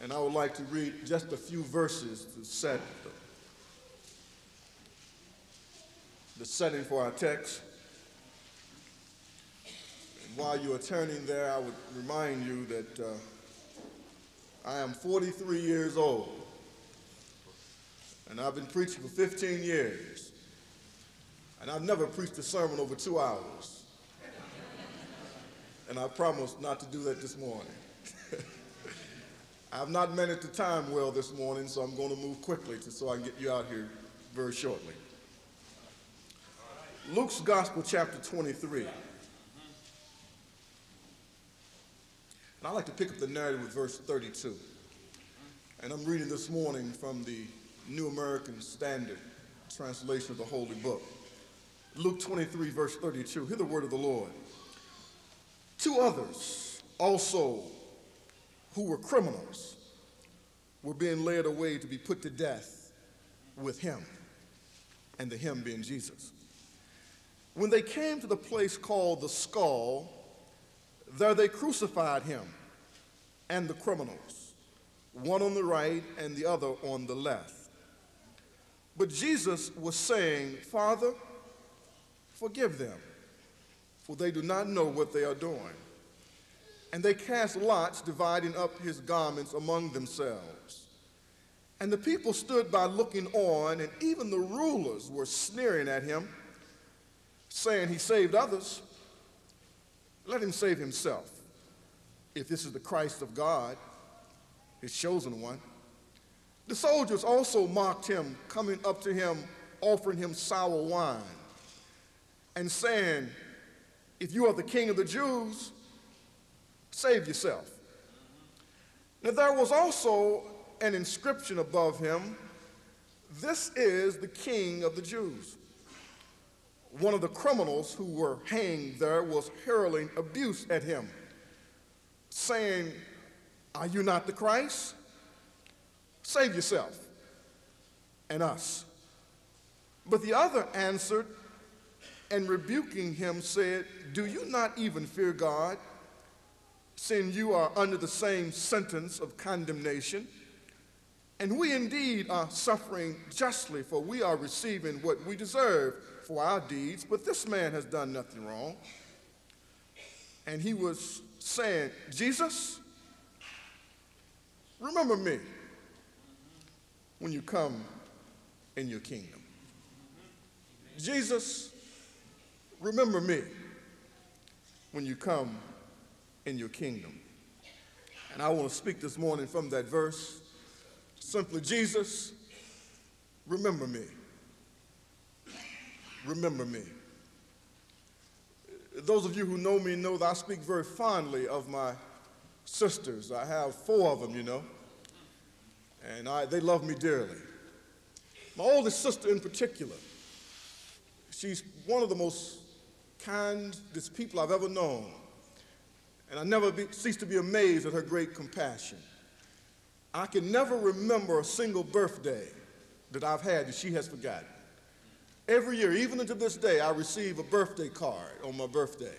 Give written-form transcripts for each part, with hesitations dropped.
And I would like to read just a few verses to set the setting for our text. And while you are turning there, I would remind you that I am 43 years old, and I've been preaching for 15 years, and I've never preached a sermon over 2 hours. And I promise not to do that this morning. I've not managed the time well this morning, so I'm going to move quickly so I can get you out here very shortly. Luke's Gospel, chapter 23. And I'd like to pick up the narrative with verse 32. And I'm reading this morning from the New American Standard translation of the Holy Book. Luke 23, verse 32. Hear the word of the Lord. 2 others also who were criminals were being led away to be put to death with him, and the him being Jesus. When they came to the place called the Skull, there they crucified him and the criminals, one on the right and the other on the left. But Jesus was saying, Father, forgive them, for they do not know what they are doing. And they cast lots, dividing up his garments among themselves. And the people stood by looking on, and even the rulers were sneering at him, saying, he saved others. Let him save himself, if this is the Christ of God, his chosen one. The soldiers also mocked him, coming up to him, offering him sour wine, and saying, if you are the king of the Jews, save yourself. Now there was also an inscription above him, this is the King of the Jews. One of the criminals who were hanged there was hurling abuse at him, saying, are you not the Christ? Save yourself and us. But the other answered and rebuking him said, do you not even fear God, seeing you are under the same sentence of condemnation? And we indeed are suffering justly, for we are receiving what we deserve for our deeds, but this man has done nothing wrong. And he was saying, Jesus, remember me when you come in your kingdom. Jesus, remember me when you come in your kingdom. And I want to speak this morning from that verse. Simply, Jesus, remember me. Remember me. Those of you who know me know that I speak very fondly of my sisters. I have 4 of them, you know, and they love me dearly. My oldest sister in particular, she's one of the most kindest people I've ever known. And I never cease to be amazed at her great compassion. I can never remember a single birthday that I've had that she has forgotten. Every year, even unto this day, I receive a birthday card on my birthday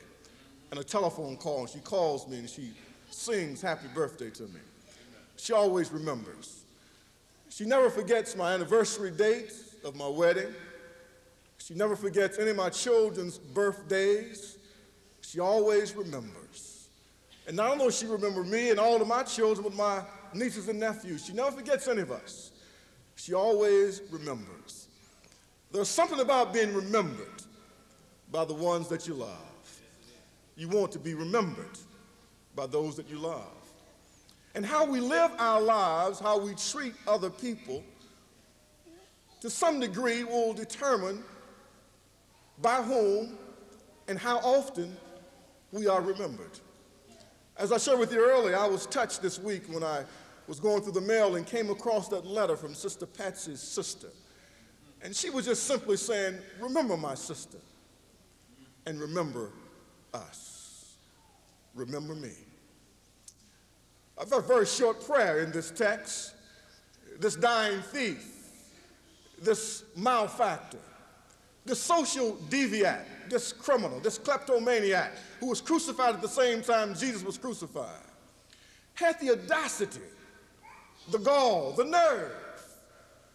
and a telephone call, and she calls me and she sings happy birthday to me. She always remembers. She never forgets my anniversary date of my wedding. She never forgets any of my children's birthdays. She always remembers. And not only does she remember me and all of my children, but my nieces and nephews. She never forgets any of us. She always remembers. There's something about being remembered by the ones that you love. You want to be remembered by those that you love. And how we live our lives, how we treat other people, to some degree will determine by whom and how often we are remembered. As I shared with you earlier, I was touched this week when I was going through the mail and came across that letter from Sister Patsy's sister. And she was just simply saying, remember my sister, and remember us. Remember me. A very short prayer in this text. This dying thief, this malefactor, this social deviant, this criminal, this kleptomaniac who was crucified at the same time Jesus was crucified, had the audacity the gall, the nerve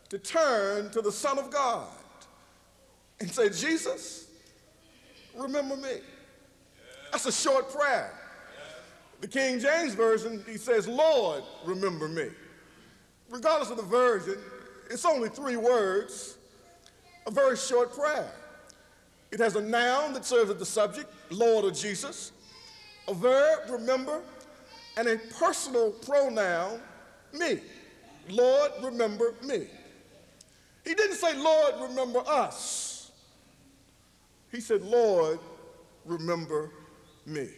to turn to the Son of God and say, Jesus, remember me. That's a short prayer. The King James Version, he says, Lord, remember me. Regardless of the version, it's only 3 words, a very short prayer. It has a noun that serves as the subject, Lord or Jesus, a verb, remember, and a personal pronoun, me. Lord, remember me. He didn't say, Lord, remember us. He said, Lord, remember me.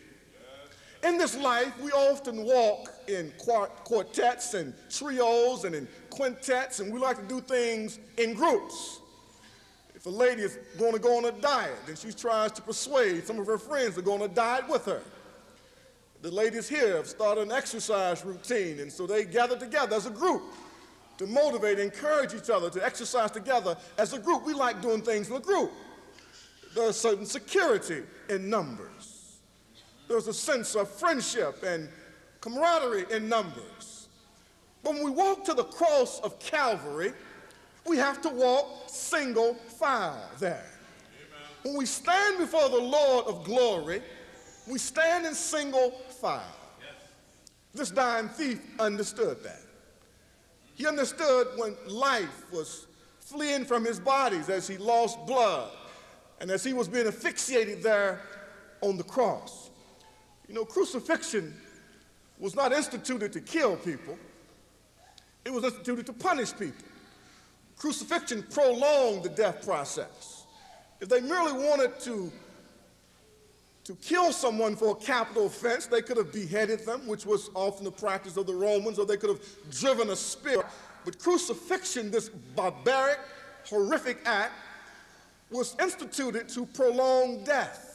In this life, we often walk in quartets and trios and in quintets, and we like to do things in groups. If a lady is going to go on a diet, then she tries to persuade some of her friends to go on a diet with her. The ladies here have started an exercise routine, and so they gather together as a group to motivate and encourage each other to exercise together as a group. We like doing things in a group. There's certain security in numbers. There's a sense of friendship and camaraderie in numbers. But when we walk to the cross of Calvary, we have to walk single file there. Amen. When we stand before the Lord of glory, we stand in single file. Yes. This dying thief understood that. He understood when life was fleeing from his bodies as he lost blood and as he was being asphyxiated there on the cross. You know, crucifixion was not instituted to kill people. It was instituted to punish people. Crucifixion prolonged the death process. If they merely wanted to kill someone for a capital offense, they could have beheaded them, which was often the practice of the Romans, or they could have driven a spear. But crucifixion, this barbaric, horrific act, was instituted to prolong death.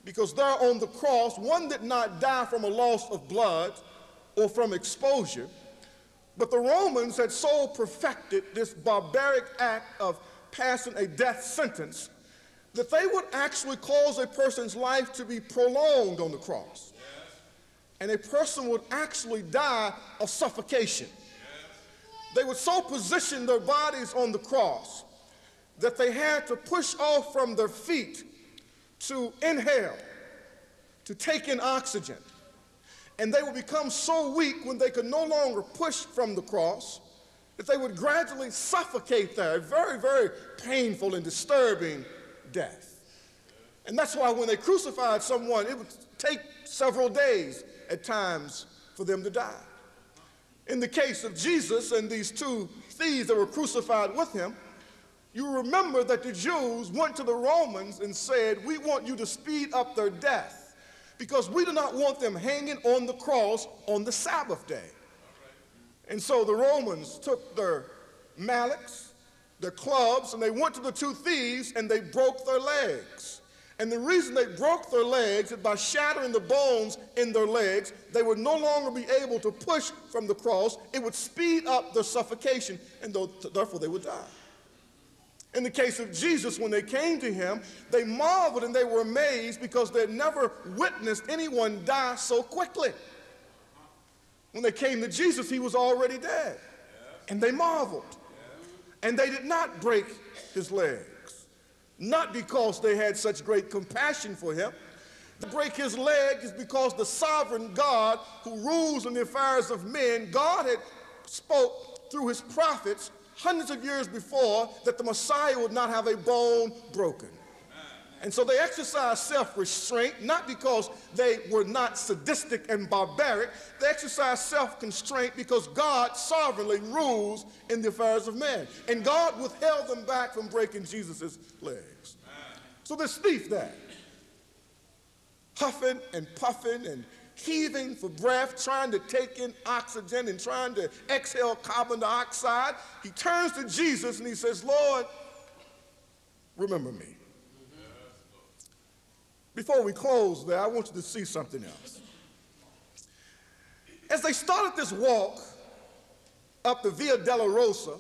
Because there on the cross, one did not die from a loss of blood or from exposure, but the Romans had so perfected this barbaric act of passing a death sentence that they would actually cause a person's life to be prolonged on the cross. Yes. And a person would actually die of suffocation. Yes. They would so position their bodies on the cross that they had to push off from their feet to inhale, to take in oxygen. And they would become so weak when they could no longer push from the cross that they would gradually suffocate there, a very, very painful and disturbing death. And that's why when they crucified someone, it would take several days at times for them to die. In the case of Jesus and these 2 thieves that were crucified with him, you remember that the Jews went to the Romans and said, we want you to speed up their death because we do not want them hanging on the cross on the Sabbath day. And so the Romans took their mallets, their clubs, and they went to the 2 thieves and they broke their legs. And the reason they broke their legs is by shattering the bones in their legs, they would no longer be able to push from the cross. It would speed up their suffocation, and therefore they would die. In the case of Jesus, when they came to him, they marveled and they were amazed because they had never witnessed anyone die so quickly. When they came to Jesus, he was already dead. And they marveled. And they did not break his legs. Not because they had such great compassion for him. To break his leg is because the sovereign God who rules in the affairs of men, God had spoke through his prophets hundreds of years before that the Messiah would not have a bone broken. And so they exercised self-restraint, not because they were not sadistic and barbaric. They exercised self-constraint because God sovereignly rules in the affairs of men. And God withheld them back from breaking Jesus' legs. So this thief there, huffing and puffing and heaving for breath, trying to take in oxygen and trying to exhale carbon dioxide, he turns to Jesus and he says, Lord, remember me. Before we close there, I want you to see something else. As they started this walk up the Via Dolorosa,